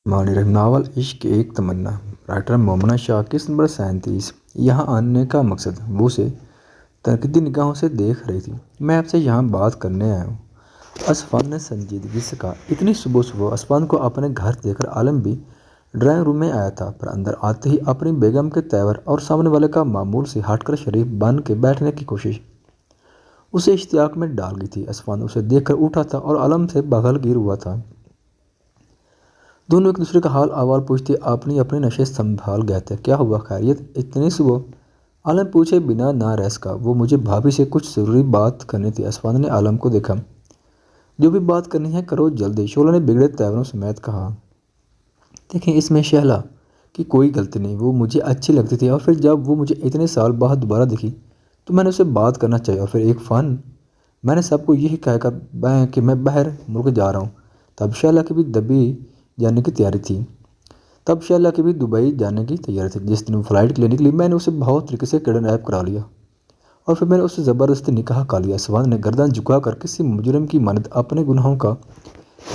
मानी रही नावल इश्क की एक तमन्ना। राइटर मोमना शाह। किस्त नंबर 37। यहाँ आने का मकसद वो उसे तनकीदी निगाहों से देख रही थी। मैं आपसे यहाँ बात करने आया हूँ, असफान ने संजीदगी से कहा। इतनी सुबह सुबह असफान को अपने घर देखकर आलम भी ड्राइंग रूम में आया था, पर अंदर आते ही अपनी बेगम के तेवर और सामने वाले का मामूल से हटकर शरीफ बन के बैठने की कोशिश उसे इश्तियाक में डाल गई थी। असफान उसे देखकर उठा था और आलम से बगल गिर हुआ था। दोनों एक दूसरे का हाल अहवाल पूछते अपनी अपनी नशे संभाल गए थे। क्या हुआ, खैरियत? इतनी सुबह? आलम पूछे बिना ना रह सका। वो मुझे भाभी से कुछ ज़रूरी बात करनी थी। असफान ने आलम को देखा। जो भी बात करनी है करो जल्दी, शोला ने बिगड़े तेवरों समेत कहा। देखें, इसमें शहला की कोई गलती नहीं। वो मुझे अच्छी लगती थी और फिर जब वो मुझे इतने साल बाद दोबारा दिखी तो मैंने उससे बात करना चाहिए। और फिर एक फ़न, मैंने सबको यही कहकर कि मैं बाहर मुल्क जा रहा हूँ। तब शहला की भी दबी जाने की तैयारी थी तब शैला की भी दुबई जाने की तैयारी थी। जिस दिन वो फ्लाइट के लिए निकली, मैंने उसे बहुत तरीके से किडनैप करा लिया और फिर मैंने उससे ज़बरदस्ती निकाह का लिया। सवाद ने गर्दन झुकाकर किसी मुजरिम की मानद अपने गुनाहों का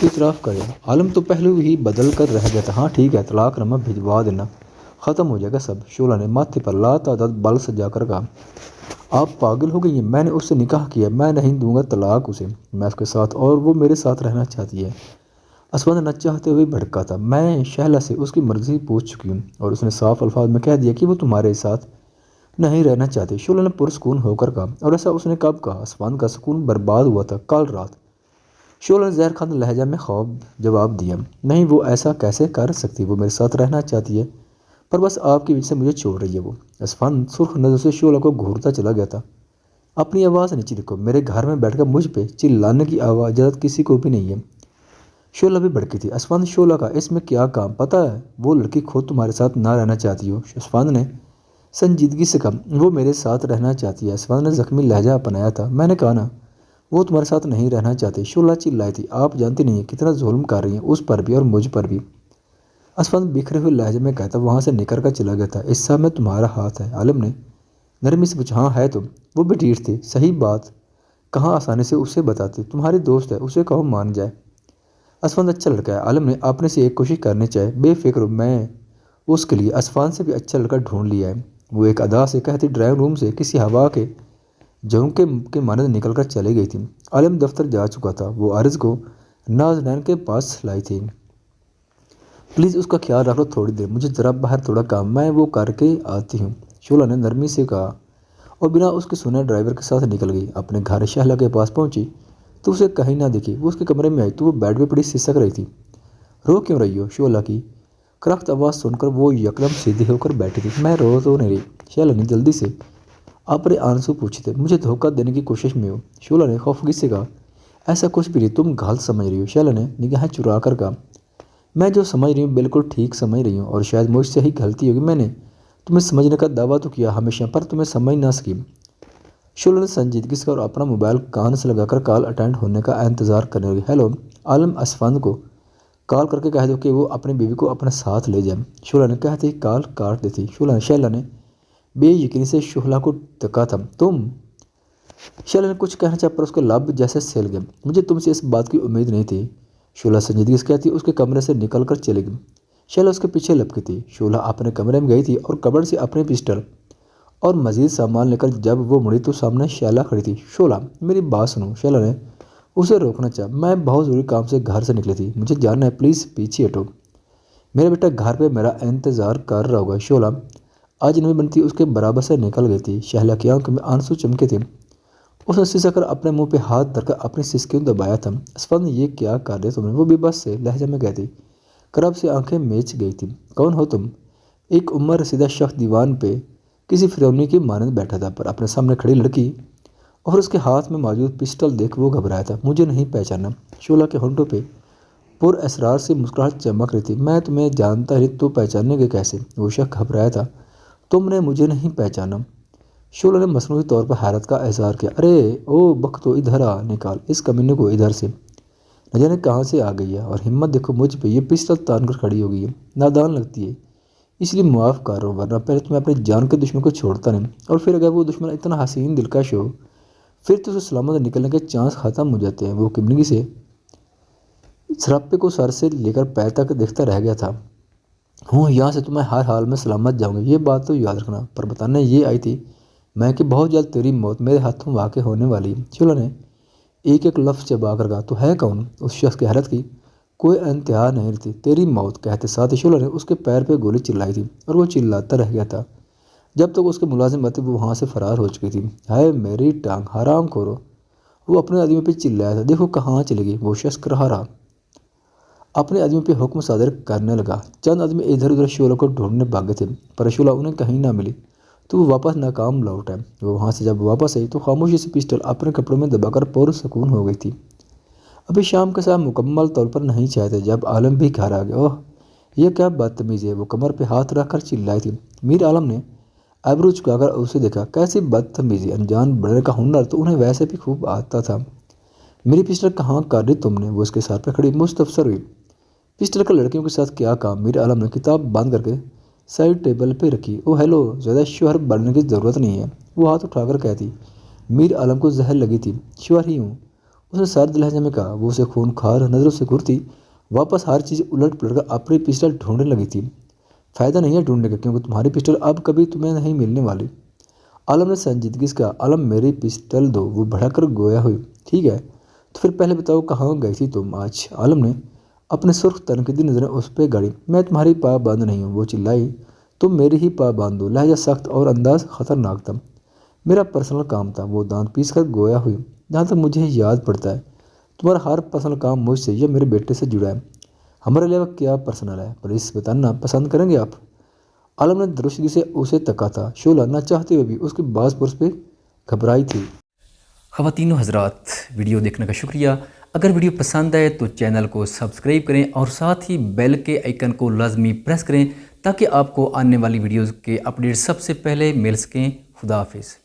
इतराफ़ कर लिया। आलम तो पहले ही बदल कर रह गया था। हाँ ठीक है, तलाक़नामा भिजवा देना, ख़त्म हो जाएगा सब। शोला ने माथे पर लातादाद बल सजा कर कहा। आप पागल हो गई हैं? मैंने उससे निकाह किया, मैं नहीं दूंगा तलाक उसे। मैं उसके साथ और वो मेरे साथ रहना चाहती है। असवद न चाहते हुए भड़का था। मैं शहला से उसकी मर्जी पूछ चुकी हूँ और उसने साफ अल्फाज में कह दिया कि वो तुम्हारे साथ नहीं रहना चाहती। शोला ने पुरस्कून होकर कहा। और ऐसा उसने कब कहा? असफान का सुकून बर्बाद हुआ था कल रात। शोला ने जहर खान लहजा में खौफ जवाब दिया। नहीं, वो ऐसा कैसे कर सकती? वो मेरे साथ रहना चाहती है, पर बस आपकी वजह से मुझे छोड़ रही है वो। असफान सुर्ख नजर से शोला को घूरता चला गया था। अपनी आवाज़ नीचे रखो, मेरे घर में बैठकर मुझ पे चिल्लाने की आवाज़ इजाज़त किसी को भी नहीं है। शोला भी भड़की थी। असफान, शोला का इसमें क्या काम? पता है वो लड़की खुद तुम्हारे साथ ना रहना चाहती हो। असफान ने संजीदगी से कहा। वो मेरे साथ रहना चाहती है। असफान ने जख्मी लहजा अपनाया था। मैंने कहा ना, वो तुम्हारे साथ नहीं रहना चाहती। शोला चिल्लाई थी। आप जानती नहीं है कितना जुल्म कर रही है, उस पर भी और मुझ पर भी। असफान बिखरे हुए लहजे में कहता वहाँ से निकल कर चला गया था। इस सब में तुम्हारा हाथ है। आलम ने नरमी से पूछा। हाँ है तो। वो भी ढीठ थी। सही बात कहाँ आसानी से उसे बताती? तुम्हारी दोस्त है, उसे कहो मान जाए। असफान अच्छा लड़का है। आलम ने अपने से एक कोशिश करनी चाहिए। बेफिक्र हो, मैं उसके लिए असफान से भी अच्छा लड़का ढूंढ लिया है। वो एक अदा से कहती ड्राइंग रूम से किसी हवा के झोंके के मानद निकल कर चली गई थी। आलम दफ्तर जा चुका था। वो अर्ज को नाजनैन के पास लाई थी। प्लीज़ उसका ख्याल रख लो थोड़ी देर, मुझे ज़रा बाहर थोड़ा काम, मैं वो करके आती हूँ। शोला ने नरमी से कहा और बिना उसके सुने ड्राइवर के साथ निकल गई। अपने घर शहला के पास पहुंची तो उसे कहीं ना दिखी। वो उसके कमरे में आई तो वो बेड पे पड़ी सिसक रही थी। रो क्यों रही हो? शोला की करख्त आवाज़ सुनकर वो यकदम सीधी होकर बैठी थी। मैं रो तो नहीं रही। शोला ने जल्दी से अपने आंसू पूछे थे। मुझे धोखा देने की कोशिश में हो। शोला ने खौफगी से कहा। ऐसा कुछ भी नहीं, तुम गलत समझ रही हो। शोला ने निगाहें चुरा कर कहा। मैं जो समझ रही हूँ बिल्कुल ठीक समझ रही हूँ और शायद मुझसे ही गलती होगी। मैंने तुम्हें समझने का दावा तो किया हमेशा, पर तुम्हें समझ ना सकी। शोला ने संजीदगी से और अपना मोबाइल कान से लगाकर कॉल अटेंड होने का इंतज़ार करने लगी। हेलो, आलम असफान को कॉल करके कह दो कि वो अपनी बीवी को अपने साथ ले जाए। शोला ने कहते ही कॉल काट दी थी। शैला ने बेयकीनी से शोला को तका था। तुम? शैला ने कुछ कहना चाहा पर उसके लब जैसे सिल गए। मुझे तुमसे इस बात की उम्मीद नहीं थी। शोला संजीदगी से कहती उसके कमरे से निकल कर चली गई। शैला उसके पीछे लपकी थी। शोला अपने कमरे में गई थी और कबड़ से अपने पिस्टल और मज़ीद सामान लेकर जब वो मुड़ी तो सामने शैला खड़ी थी। शोला, मेरी बात सुनो। शैला ने उसे रोकना चाहा। मैं बहुत ज़रूरी काम से घर से निकली थी, मुझे जाना है, प्लीज़ पीछे हटो। मेरा बेटा घर पे मेरा इंतज़ार कर रहा होगा। शोला आज नवी बनती उसके बराबर से निकल गई थी। शैला की आंखों में आंसू चमके थे। उसने सिसक कर अपने मुंह पे हाथ धरकर अपनी सिसकियों दबाया था। असफान, ये क्या कर रहे तुमने? वो बेबस से लहजे में कहती करब से आंखें मेच गई थी। कौन हो तुम? एक उम्र रसीदा शख्स दीवान पे किसी फिरौनी की मानद बैठा था, पर अपने सामने खड़ी लड़की और उसके हाथ में मौजूद पिस्टल देख वो घबराया था। मुझे नहीं पहचाना। शोला के होंठों पे पुर असरार से मुस्कुराहट चमक रही थी। मैं तुम्हें जानता ही तो पहचानेंगे कैसे? वो शख्स घबराया था। तुमने मुझे नहीं पहचाना? शोला ने मसनूई तौर पर हैरत का इजहार किया। अरे ओ बख्तो, इधर आ, निकाल इस कमीने को इधर से। न जाने कहाँ से आ गई है और हिम्मत देखो मुझ पे ये पिस्टल तान कर खड़ी हो गई है। नादान लगती है, इसलिए मुआफ़ कर रहा हूँ, वरना पहले तो मैं अपनी जान के दुश्मन को छोड़ता नहीं। और फिर अगर वो दुश्मन इतना हसीन दिलकश हो, फिर तो उसे सलामत निकलने के चांस ख़त्म हो जाते हैं। वो किमनगी से सरापे को सर से लेकर पैर तक देखता रह गया था। हूँ यहाँ से तो मैं हर हाल में सलामत जाऊँगी, ये बात तो याद रखना। पर बताने ये आई थी मैं कि बहुत जल्द तेरी मौत मेरे हाथों वाक़ई होने वाली है। शोला ने एक एक लफ्ज़ चबा कर कहा, तो है कौन? उस शख्स की हैरत की कोई इंतहा नहीं थी। तेरी मौत कहते साथ ही शोला ने उसके पैर पे गोली चिल्लाई थी और वो चिल्लाता रह गया था जब तक उसके मुलाजिम आते वो वहाँ से फरार हो चुकी थी। हाय मेरी टांग, हराम खोरो, वो अपने आदमी पे चिल्लाया था। देखो कहाँ चली गई, वो शख्स रहा अपने आदमी पे हुक्म सादर करने लगा। चंद आदमी इधर उधर शोला को ढूंढने भागे थे पर शोला उन्हें कहीं ना मिली तो वो वापस नाकाम लौट आए। वो वहाँ से जब वापस आई तो खामोशी से पिस्टल अपने कपड़ों में दबाकर पुरसुकून हो गई थी। अभी शाम के साथ मुकम्मल तौर पर नहीं चाहते जब आलम भी घर आ गया। ओह यह क्या बदतमीज़ी है, वो कमर पे हाथ रख कर चिल्लाई थी। मीर आलम ने आबरू झुकाकर उसे देखा। कैसी बदतमीज़ी, अनजान बनने का हुनर तो उन्हें वैसे भी खूब आता था। मेरी पिस्टल कहाँ कर दी तुमने? वो उसके सर पर खड़ी मुस्तफसर हुई। पिस्टल का लड़कियों के साथ क्या काम? मीर आलम ने किताब बंद करके साइड टेबल पे रखी। ओ हेलो, ज़्यादा श्योर बनने की ज़रूरत नहीं है, वो हाथ उठाकर कहती। मीर आलम को जहर लगी थी। श्योर ही हूँ, उसने सर्द लहजे में कहा। वो उसे खूनखार नज़रों से घूरती वापस हर चीज़ उलट पलट कर अपनी पिस्टल ढूंढने लगी थी। फ़ायदा नहीं है ढूंढने का, क्योंकि तुम्हारी पिस्टल अब कभी तुम्हें नहीं मिलने वाली। आलम ने संजीदगी से कहा, आलम मेरी पिस्टल दो। वो भड़क कर गोया हुई। ठीक है तो फिर पहले बताओ कहाँ गई थी तुम आज? आलम ने अपने सुर्ख तनकीदी नज़रें उस पर गाड़ी। मैं तुम्हारी पाबंद नहीं हूँ, वो चिल्लाई। तुम मेरी ही पाबंद हो। लहजा सख्त और अंदाज ख़तरनाक था। मेरा पर्सनल काम था, वो दांत पीस कर गोया हुई। जहाँ तक मुझे याद पड़ता है तुम्हारा हर पर्सनल काम मुझसे या मेरे बेटे से जुड़ा है। हमारे अलावा क्या पर्सनल है? प्लीज़ बताना पसंद करेंगे आप? आलम ने दुरुस्तगी से उसे तका था। शोला न चाहते हुए भी उसके बास पुरुष पे घबराई थी। ख़वातीनो हज़रात, वीडियो देखने का शुक्रिया। अगर वीडियो पसंद आए तो चैनल को सब्सक्राइब करें और साथ ही बेल के आइकन को लाजमी प्रेस करें ताकि आपको आने वाली वीडियोज़ के अपडेट सबसे पहले मिल सकें। खुदा हाफिज़।